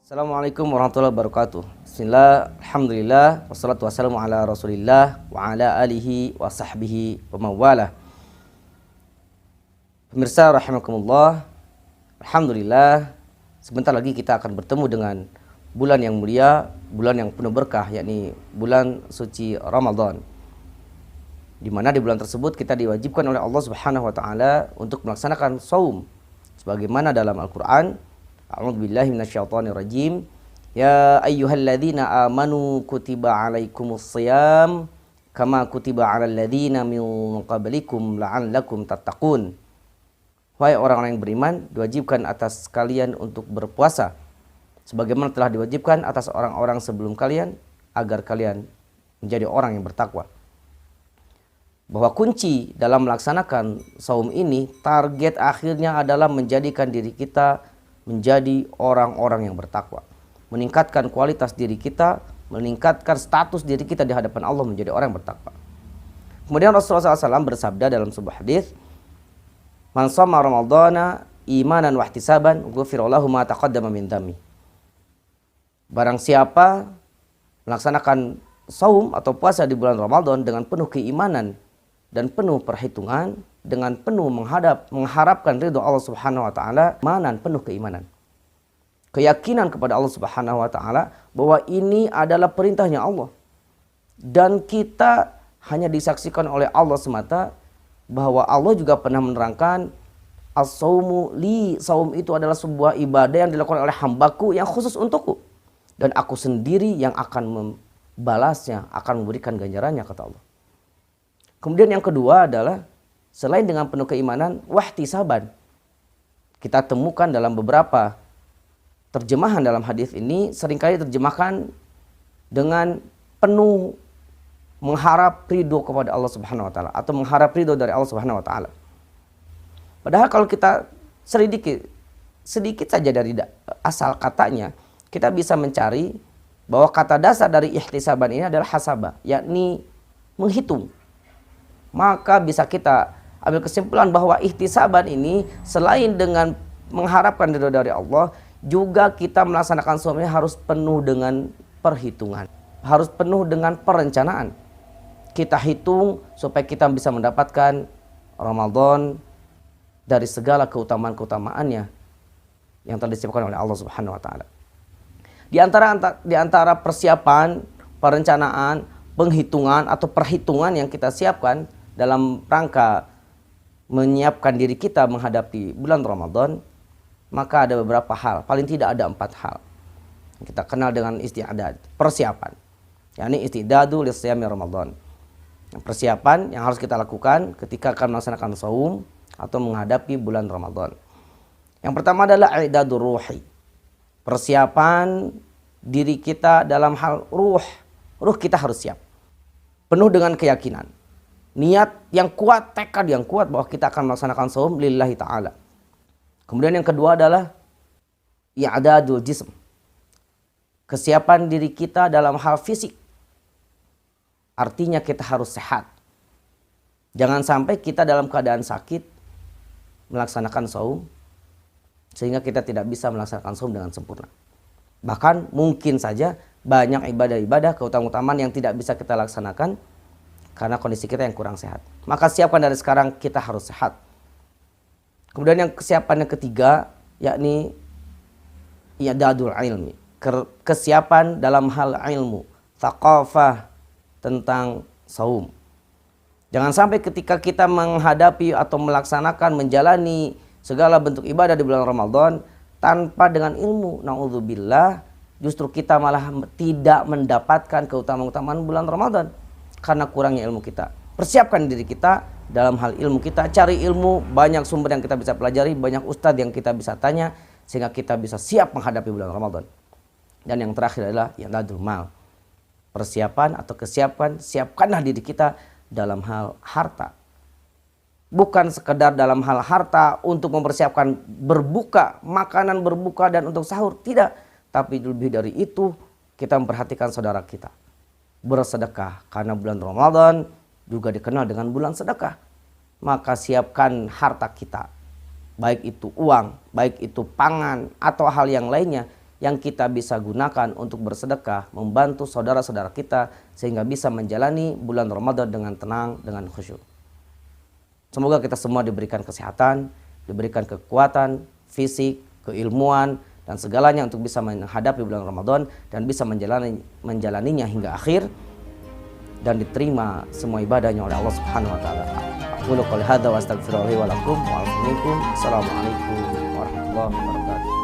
Assalamualaikum warahmatullahi wabarakatuh. Bismillah, alhamdulillah, wassalatu wassalamu ala rasulillah wa ala alihi wa sahbihi wa mawalah. Pemirsa rahimakumullah, alhamdulillah, sebentar lagi kita akan bertemu dengan bulan yang mulia, bulan yang penuh berkah, yakni bulan suci Ramadan. Di mana di bulan tersebut kita diwajibkan oleh Allah Subhanahu wa taala untuk melaksanakan shaum sebagaimana dalam Al-Qur'an. A'udzubillahi minasyaitonirrajim. Ya ayyuhalladzina amanu kutiba alaikumus shiyam kama kutiba alal ladzina min qablikum la'allakum tattaqun. Wahai orang-orang yang beriman, diwajibkan atas kalian untuk berpuasa sebagaimana telah diwajibkan atas orang-orang sebelum kalian agar kalian menjadi orang yang bertakwa. Bahwa kunci dalam melaksanakan saum ini, target akhirnya adalah menjadikan diri kita menjadi orang-orang yang bertakwa, meningkatkan kualitas diri kita, meningkatkan status diri kita di hadapan Allah menjadi orang yang bertakwa. Kemudian Rasulullah SAW bersabda dalam sebuah hadis, "Man shoma Ramadhana imanan wa ihtisaban, ghufira lahu ma taqaddama min dzambi." Barang siapa melaksanakan saum atau puasa di bulan Ramadan dengan penuh keimanan dan penuh perhitungan, dengan penuh mengharapkan ridho Allah Subhanahu wa taala, penuh keimanan. Keyakinan kepada Allah Subhanahu wa taala bahwa ini adalah perintahnya Allah. Dan kita hanya disaksikan oleh Allah semata, bahwa Allah juga pernah menerangkan as-saumu li, saum itu adalah sebuah ibadah yang dilakukan oleh hambaku yang khusus untukku. Dan aku sendiri yang akan membalasnya, akan memberikan ganjarannya, kata Allah. Kemudian yang kedua adalah selain dengan penuh keimanan, wahtisaban. Kita temukan dalam beberapa terjemahan dalam hadis ini seringkali terjemahkan dengan penuh mengharap ridho kepada Allah Subhanahu wa taala atau mengharap ridho dari Allah Subhanahu wa taala. Padahal kalau kita sedikit saja dari asal katanya, kita bisa mencari bahwa kata dasar dari ihtisaban ini adalah hasabah, yakni menghitung. Maka bisa kita ambil kesimpulan bahwa ihtisaban ini selain dengan mengharapkan ridho dari Allah, juga kita melaksanakan saum ini harus penuh dengan perhitungan, harus penuh dengan perencanaan. Kita hitung supaya kita bisa mendapatkan Ramadan dari segala keutamaan-keutamaannya yang telah disebutkan oleh Allah Subhanahu wa taala. Di antara persiapan, perencanaan, penghitungan atau perhitungan yang kita siapkan dalam rangka menyiapkan diri kita menghadapi bulan Ramadan, maka ada beberapa hal, paling tidak ada 4 hal. Kita kenal dengan isti'dad, persiapan. yakni istidadu lisiyami Ramadan. Persiapan yang harus kita lakukan ketika akan melaksanakan saum atau menghadapi bulan Ramadan. Yang pertama adalah i'dadur ruhi. Persiapan diri kita dalam hal ruh. Ruh kita harus siap. Penuh dengan keyakinan. Niat yang kuat, tekad yang kuat bahwa kita akan melaksanakan saum lillahi ta'ala. Kemudian yang kedua adalah i'dadul jism. Kesiapan diri kita dalam hal fisik. Artinya kita harus sehat. Jangan sampai kita dalam keadaan sakit melaksanakan saum sehingga kita tidak bisa melaksanakan saum dengan sempurna. Bahkan mungkin saja banyak ibadah-ibadah keutamaan yang tidak bisa kita laksanakan karena kondisi kita yang kurang sehat. Maka siapkan dari sekarang kita harus sehat. Kemudian yang kesiapan yang ketiga yakni i'dadul ilmi. Kesiapan dalam hal ilmu, thaqafah tentang saum. Jangan sampai ketika kita menghadapi atau melaksanakan menjalani segala bentuk ibadah di bulan Ramadan tanpa dengan ilmu, naudzubillah, justru kita malah tidak mendapatkan keutamaan-keutamaan bulan Ramadan karena kurangnya ilmu kita. Persiapkan diri kita dalam hal ilmu kita, cari ilmu, banyak sumber yang kita bisa pelajari, banyak ustadz yang kita bisa tanya sehingga kita bisa siap menghadapi bulan Ramadan. Dan yang terakhir adalah i'dadul mal. Persiapan atau kesiapan, siapkanlah diri kita dalam hal harta. Bukan sekedar dalam hal harta untuk mempersiapkan berbuka, makanan berbuka dan untuk sahur, tidak. Tapi lebih dari itu, kita memperhatikan saudara kita. Bersedekah, karena bulan Ramadan juga dikenal dengan bulan sedekah. Maka siapkan harta kita, baik itu uang, baik itu pangan atau hal yang lainnya yang kita bisa gunakan untuk bersedekah, membantu saudara-saudara kita sehingga bisa menjalani bulan Ramadan dengan tenang, dengan khusyuk. Semoga kita semua diberikan kesehatan, diberikan kekuatan, fisik, keilmuan, dan segalanya untuk bisa menghadapi bulan Ramadan dan bisa menjalaninya hingga akhir dan diterima semua ibadahnya oleh Allah Subhanahu wa taala. Aqulu qouli hadza wa astaghfirullahi wa lakum wa minkum. Assalamualaikum warahmatullahi wabarakatuh.